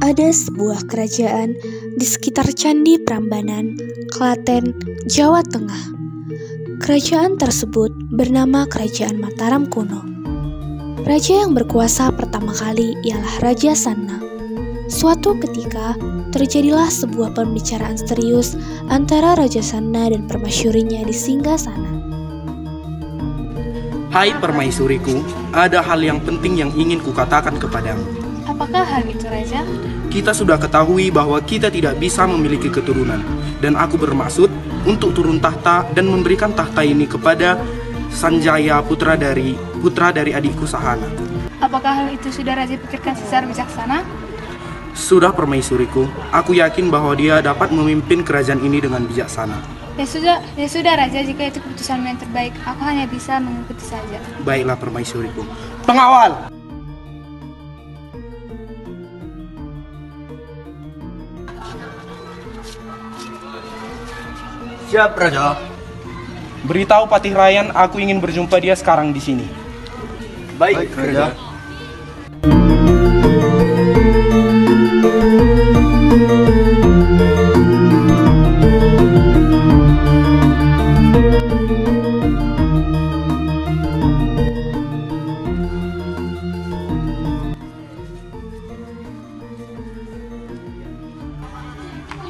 Ada sebuah kerajaan di sekitar Candi Prambanan, Klaten, Jawa Tengah. Kerajaan tersebut bernama Kerajaan Mataram kuno. Raja yang berkuasa pertama kali ialah Raja Sanna. Suatu ketika, terjadilah sebuah pembicaraan serius antara Raja Sanna dan permasyurinya di Singgasana. Hai permaisuriku, ada hal yang penting yang ingin kukatakan kepadamu. Apakah hal itu, Raja? Kita sudah ketahui bahwa kita tidak bisa memiliki keturunan, dan aku bermaksud untuk turun tahta dan memberikan tahta ini kepada Sanjaya, putra dari adikku Sahana. Apakah hal itu sudah Raja pikirkan secara bijaksana? Sudah permaisuriku, aku yakin bahwa dia dapat memimpin kerajaan ini dengan bijaksana. Ya sudah Raja, jika itu keputusanmu yang terbaik, aku hanya bisa mengikuti saja. Baiklah permaisuriku. Pengawal! Siap, Raja. Beritahu Patih Rayan, aku ingin berjumpa dia sekarang di sini. Baik, Raja.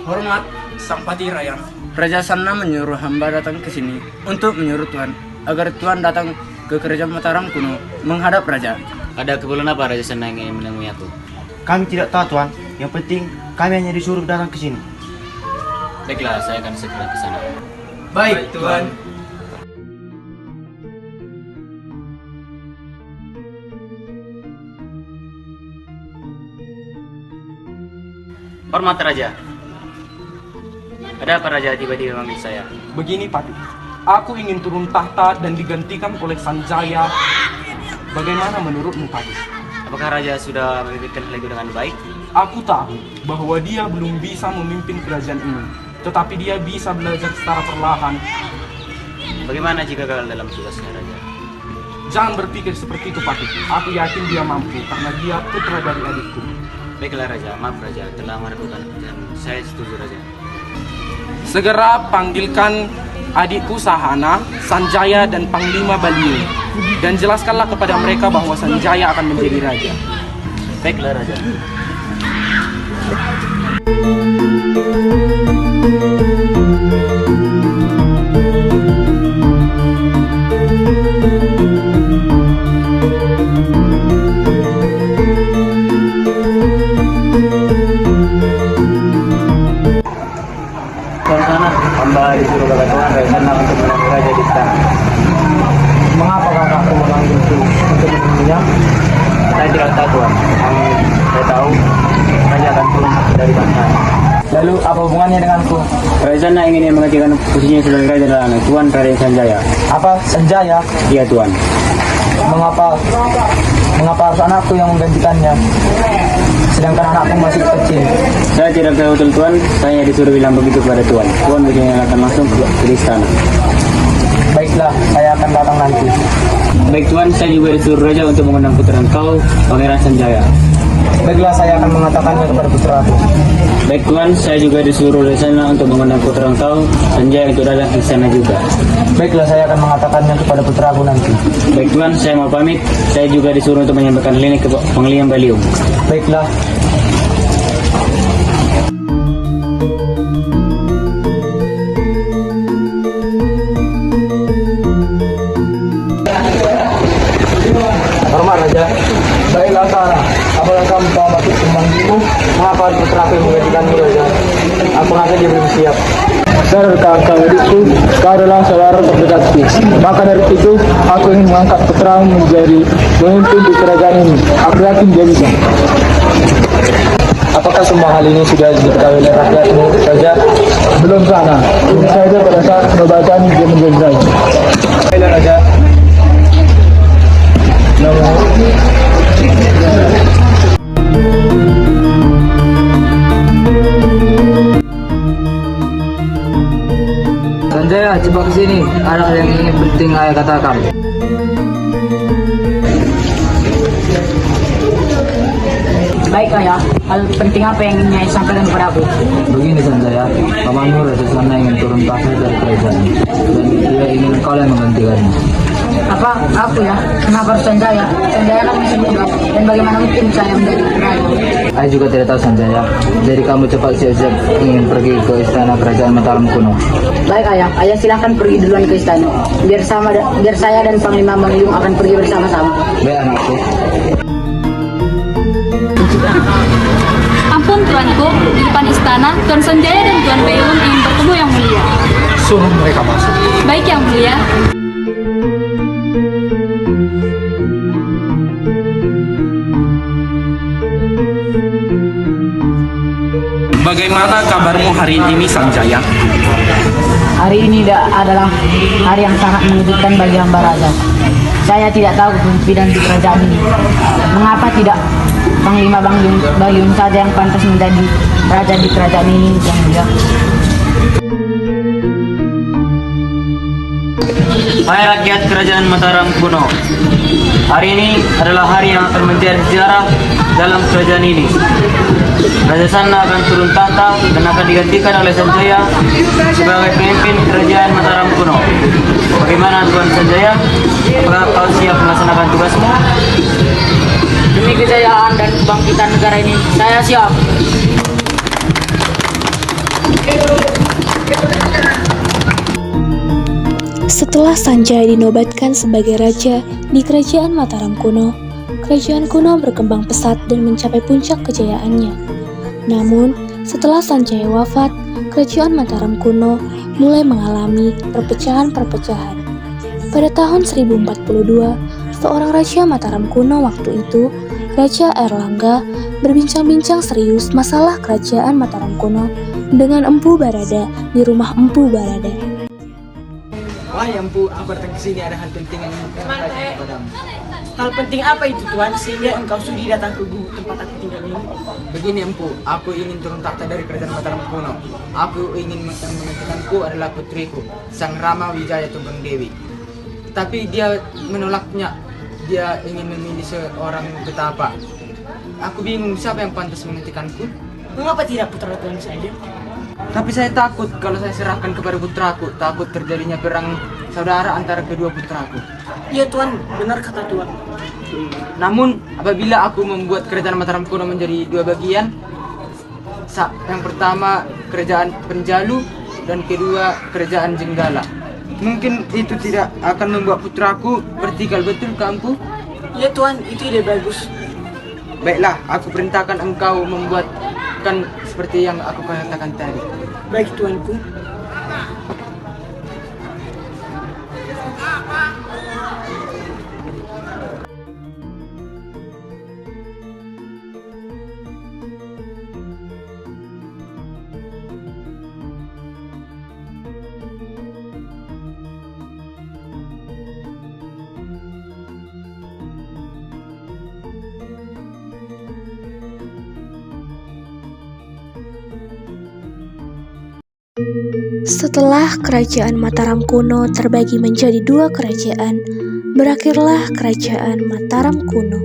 Hormat Sang Patih Rayan. Raja Sanna menyuruh hamba datang ke sini untuk menyuruh Tuan agar Tuan datang ke kerajaan Mataram kuno menghadap Raja. Ada keperluan apa Raja Sanna ingin menemui aku? Kami tidak tahu, Tuan. Yang penting kami hanya disuruh datang ke sini. Baiklah, saya akan segera ke sana. Baik, Tuan. Hormat Raja. Ada apa Raja tiba-tiba memanggil saya? Begini Patih, aku ingin turun tahta dan digantikan oleh Sanjaya. Bagaimana menurutmu Patih? Apakah Raja sudah memikirkan hal itu dengan baik? Aku tahu bahwa dia belum bisa memimpin kerajaan ini, tetapi dia bisa belajar secara perlahan. Bagaimana jika gagal dalam tugasnya Raja? Jangan berpikir seperti itu Patih. Aku yakin dia mampu karena dia putra dari adikku. Baiklah Raja, maaf Raja telah meragukan dan saya setuju Raja. Segera panggilkan adikku Sahana, Sanjaya dan Panglima Baliu, dan jelaskanlah kepada mereka bahwa Sanjaya akan menjadi raja. Baiklah Raja. Hamba disuruh kepada Tuan Raja Sanna untuk menemui Raja di istana. Mengapa kakakku memanggilku untuk menemuinya? Saya tidak tahu, Tuan. Saya tahu Raja akan turun dari bangsa. Lalu apa hubungannya denganku? Raja Sanna ingin menggantikan posisinya sebagai Raja dan Tuan Raden Sanjaya. Apa Sanjaya? Iya, Tuan. Mengapa harus anakku yang menggantikannya? Sedangkan anakku masih kecil. Saya tidak tahu betul, Tuan. Saya disuruh bilang begitu kepada Tuan. Tuan akan langsung ke istana. Baiklah, saya akan datang nanti. Baik, Tuan. Saya juga disuruh Raja untuk mengundang putra kau, Pangeran Sanjaya. Baiklah, saya akan mengatakannya kepada putraku. Baik, Tuan. Saya juga disuruh dari sana untuk mengundang putra kau, Sanjaya, untuk datang ke sana juga. Baiklah, saya akan mengatakannya kepada putraku nanti. Baik, Tuan. Saya mau pamit. Saya juga disuruh untuk menyampaikan ini ke Panglima Baliu. Baiklah. Hormat Raja. Baiklah, Sarah. Apakah kamu tahu maksud memanggilmu? Mengapa harus putraku yang menggantikanmu, Raja? Aku rasa dia belum siap. Saudara kau adikku, kau adalah saudara terdekatku. Maka dari itu, aku ingin mengangkat putramu menjadi pemimpin di kerajaan ini. Aku yakin dia bisa. Apakah semua hal ini sudah diketahui oleh rakyatmu, Raja? Belum sana. Saya pada saat pembacaan dia menjadi raja. Baiklah, Raja. Sanjaya, coba ke sini. Ada hal yang ingin penting ayah katakan. Baik ayah, hal penting apa yang ingin Nyai sampaikan kepada aku? Begini Sanjaya, pamanmu Raja Sana ingin turun tahta dari kerajaan dan dia ingin kau yang menggantikannya. Apa? Aku ya? Kenapa harus Sanjaya? Sanjaya kan masih muda dan bagaimana mungkin saya menjadi raja? Saya juga tidak tahu Sanjaya. Jadi kamu cepat siap-siap ingin pergi ke istana kerajaan Mataram kuno. Baik ayah, ayah silahkan pergi duluan ke istana. Biar saya dan Panglima Mangyung akan pergi bersama-sama. Baik anakku. Ampun tuanku, di depan istana, Tuan Sanjaya dan Tuan Beilun ingin bertemu yang mulia. Suruh mereka masuk. Baik yang mulia. Bagaimana kabarmu hari ini Sanjaya? Hari ini adalah hari yang sangat mengejutkan bagi hamba raja. Saya tidak tahu kepemimpinan di kerajaan ini. Mengapa tidak Panglima Mangyung saja yang pantas menjadi raja di kerajaan ini yang mulia? Hai rakyat kerajaan Mataram kuno. Hari ini adalah hari yang akan menjadi sejarah dalam kerajaan ini. Raja Sana akan turun tahta dan akan digantikan oleh Sanjaya sebagai pemimpin kerajaan Mataram kuno. Bagaimana Tuan Sanjaya? Apakah kau siap melaksanakan tugasmu? Demi kejayaan dan kebangkitan negara ini, saya siap. Setelah Sanjaya dinobatkan sebagai raja di kerajaan Mataram kuno, kerajaan kuno berkembang pesat dan mencapai puncak kejayaannya. Namun, setelah Sanjaya wafat, kerajaan Mataram kuno mulai mengalami perpecahan-perpecahan. Pada tahun 1042, seorang raja Mataram kuno waktu itu, Raja Airlangga, berbincang-bincang serius masalah kerajaan Mataram kuno dengan Empu Barada di rumah Empu Barada. Wah Empu, aku datang ke sini ada hal penting yang ingin aku tanyakan kepadamu. Hal penting apa itu Tuan sehingga engkau sudi datang ke tempat aku tinggal ini? Begini Empu, aku ingin turun tahta dari kerajaan Mataram kuno. Aku ingin menggantikanku adalah putriku, Sang Rama Wijaya Tugeng Dewi. Tapi dia menolaknya. Dia ingin memilih seorang petapa. Aku bingung siapa yang pantas menggantikanku. Mengapa tidak putra Tuan saja? Tapi saya takut kalau saya serahkan kepada putraku, takut terjadinya perang saudara antara kedua putraku. Iya Tuan, benar kata Tuan. Namun apabila aku membuat kerajaan Mataram kuno menjadi dua bagian, yang pertama kerajaan Penjalu dan kedua kerajaan Jenggala, mungkin itu tidak akan membuat putraku bertinggal, betul ke Empu? Iya Tuan, itu ide bagus. Baiklah, aku perintahkan engkau membuatkan seperti yang aku katakan tadi. Baik Tuanku. Setelah kerajaan Mataram kuno terbagi menjadi dua kerajaan, berakhirlah kerajaan Mataram kuno.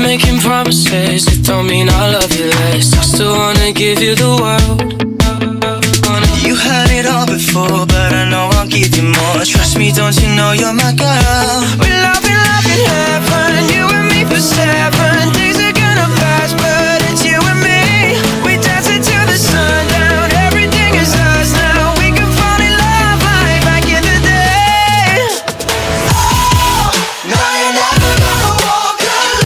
Making promises that don't mean I love you less. I still wanna give you the world. You had it all before, but I know I'll give you more. Trust me, don't you know you're my girl? We're loving heaven, you and me for 7 days are gonna pass, but it's you and me. We dance until the sundown, everything is us now. We can fall in love like back in the day. Oh, no, you're never gonna walk alone.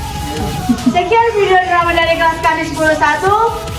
Sekian video drama dari kelas kami 10.1.